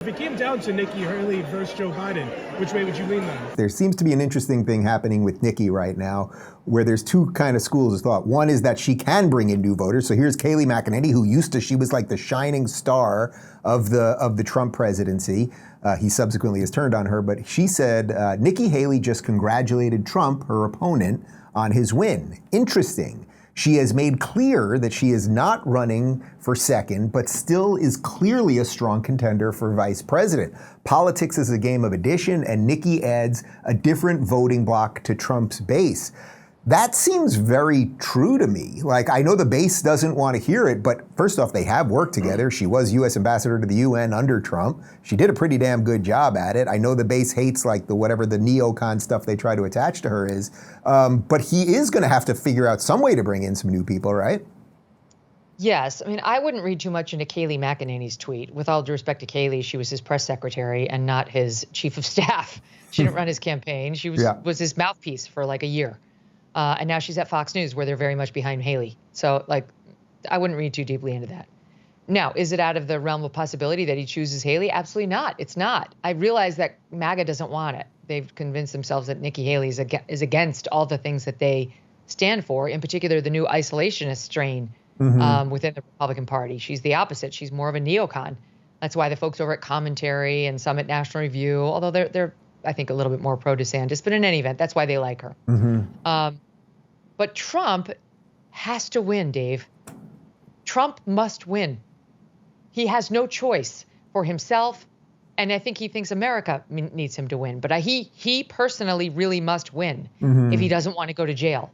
If it came down to Nikki Haley versus Joe Biden, which way would you lean then? There seems to be an interesting thing happening with Nikki right now, where there's two kind of schools of thought. One is that she can bring in new voters. So here's Kayleigh McEnany, she was like the shining star of the Trump presidency. He subsequently has turned on her, but she said Nikki Haley just congratulated Trump, her opponent, on his win. Interesting. She has made clear that she is not running for second, but still is clearly a strong contender for vice president. Politics is a game of addition, and Nikki adds a different voting bloc to Trump's base. That seems very true to me. Like, I know the base doesn't want to hear it, but first off, they have worked together. She was U.S. ambassador to the UN under Trump. She did a pretty damn good job at it. I know the base hates like whatever the neocon stuff they try to attach to her is, but he is going to have to figure out some way to bring in some new people, right? Yes. I mean, I wouldn't read too much into Kayleigh McEnany's tweet. With all due respect to Kayleigh, she was his press secretary and not his chief of staff. She didn't run his campaign. She was his mouthpiece for like a year. And now she's at Fox News, where they're very much behind Haley. So, like, I wouldn't read too deeply into that. Now, is it out of the realm of possibility that he chooses Haley? Absolutely not. It's not. I realize that MAGA doesn't want it. They've convinced themselves that Nikki Haley is against all the things that they stand for, in particular the new isolationist strain within the Republican Party. She's the opposite. She's more of a neocon. That's why the folks over at Commentary and some at National Review, although they're I think, a little bit more pro-DeSantis, but in any event, that's why they like her. But Trump has to win, Dave. Trump must win. He has no choice for himself, and I think he thinks America needs him to win. But he personally really must win if he doesn't want to go to jail.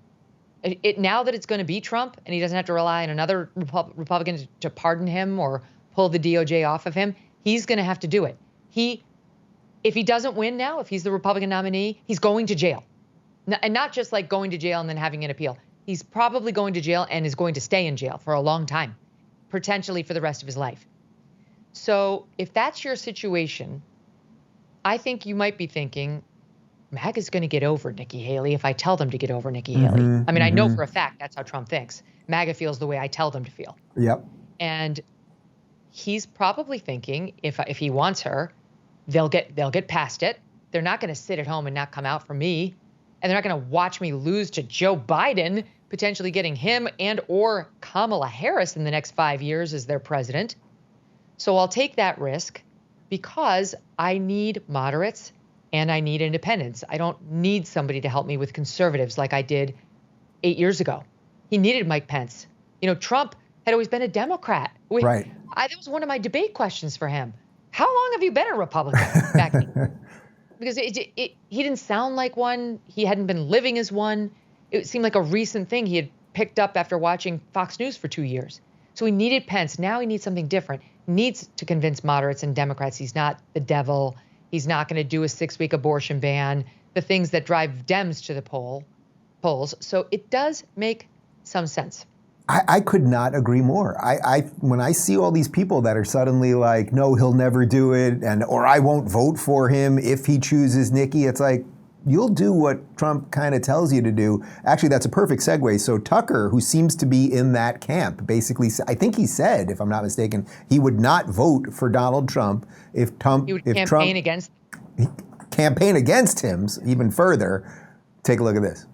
Now that it's going to be Trump, and he doesn't have to rely on another Republican to pardon him or pull the DOJ off of him, he's going to have to do it. If he doesn't win now, if he's the Republican nominee, he's going to jail. And not just like going to jail and then having an appeal. He's probably going to jail and is going to stay in jail for a long time, potentially for the rest of his life. So if that's your situation, I think you might be thinking, MAGA's going to get over Nikki Haley if I tell them to get over Nikki Haley. I mean, I know for a fact that's how Trump thinks. MAGA feels the way I tell them to feel. Yep. And he's probably thinking if he wants her, they'll get past it. They're not going to sit at home and not come out for me. And they're not going to watch me lose to Joe Biden, potentially getting him and or Kamala Harris in the next 5 years as their president. So I'll take that risk because I need moderates and I need independents. I don't need somebody to help me with conservatives like I did 8 years ago. He needed Mike Pence. You know, Trump had always been a Democrat. Right. That was one of my debate questions for him. How long have you been a Republican, Becky? Because he didn't sound like one. He hadn't been living as one. It seemed like a recent thing he had picked up after watching Fox News for 2 years. So he needed Pence. Now he needs something different. He needs to convince moderates and Democrats he's not the devil. He's not going to do a 6-week abortion ban, the things that drive Dems to the polls. So it does make some sense. I could not agree more. When I see all these people that are suddenly like, no, he'll never do it, or I won't vote for him if he chooses Nikki, it's like, you'll do what Trump kind of tells you to do. Actually, that's a perfect segue. So Tucker, who seems to be in that camp, basically, I think he said, if I'm not mistaken, he would not vote for Donald Trump if Trump... He would campaign against... Campaign against him even further. Take a look at this.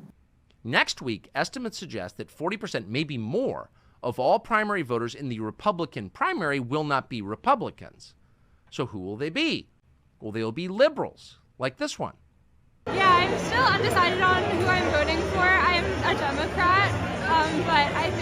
Next week, estimates suggest that 40%, maybe more, of all primary voters in the Republican primary will not be Republicans. So who will they be? Well, they'll be liberals, like this one. Yeah, I'm still undecided on who I'm voting for. I'm a Democrat, but I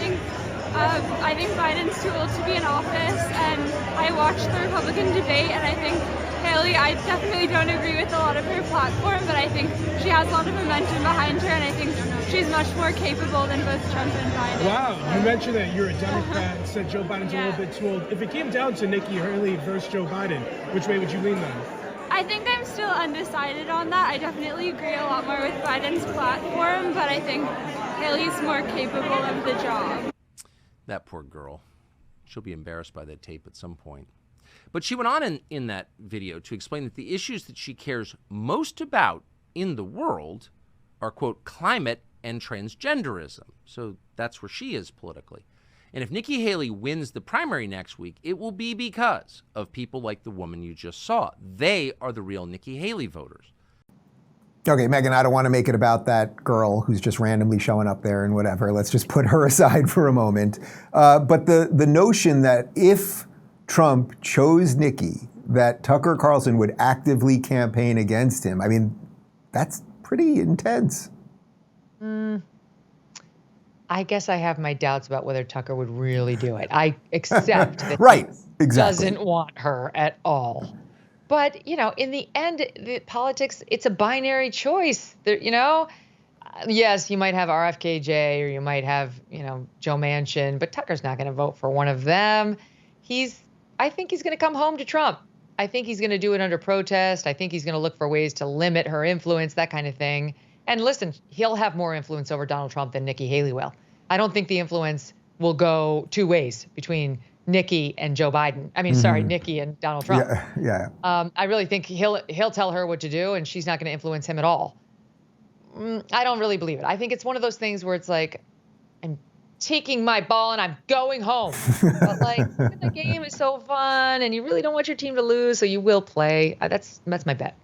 think Biden's too old to be in office, and I watched the Republican debate, and I think Haley, I definitely don't agree with a lot of her platform, but I think she has a lot of momentum behind her, and I think she's much more capable than both Trump and Biden. Wow, you mentioned that you're a Democrat and said Joe Biden's a little bit too old. If it came down to Nikki Haley versus Joe Biden, which way would you lean then? I think I'm still undecided on that. I definitely agree a lot more with Biden's platform, but I think Haley's more capable of the job. That poor girl. She'll be embarrassed by that tape at some point. But she went on in that video to explain that the issues that she cares most about in the world are, quote, climate and transgenderism. So that's where she is politically. And if Nikki Haley wins the primary next week, it will be because of people like the woman you just saw. They are the real Nikki Haley voters. Okay, Megyn, I don't want to make it about that girl who's just randomly showing up there and whatever. Let's just put her aside for a moment. But the notion that if Trump chose Nikki, that Tucker Carlson would actively campaign against him, I mean, that's pretty intense. I guess I have my doubts about whether Tucker would really do it. I accept that right, he exactly. doesn't want her at all. But, in the end, the politics, it's a binary choice. Yes, you might have RFKJ or you might have, Joe Manchin, but Tucker's not going to vote for one of them. I think he's going to come home to Trump. I think he's going to do it under protest. I think he's going to look for ways to limit her influence, that kind of thing. And listen, he'll have more influence over Donald Trump than Nikki Haley will. I don't think the influence will go two ways between Nikki and Joe Biden. I mean, sorry, Nikki and Donald Trump. Yeah. I really think he'll tell her what to do, and she's not going to influence him at all. I don't really believe it. I think it's one of those things where it's like, I'm taking my ball and I'm going home. But the game is so fun, and you really don't want your team to lose, so you will play. That's my bet.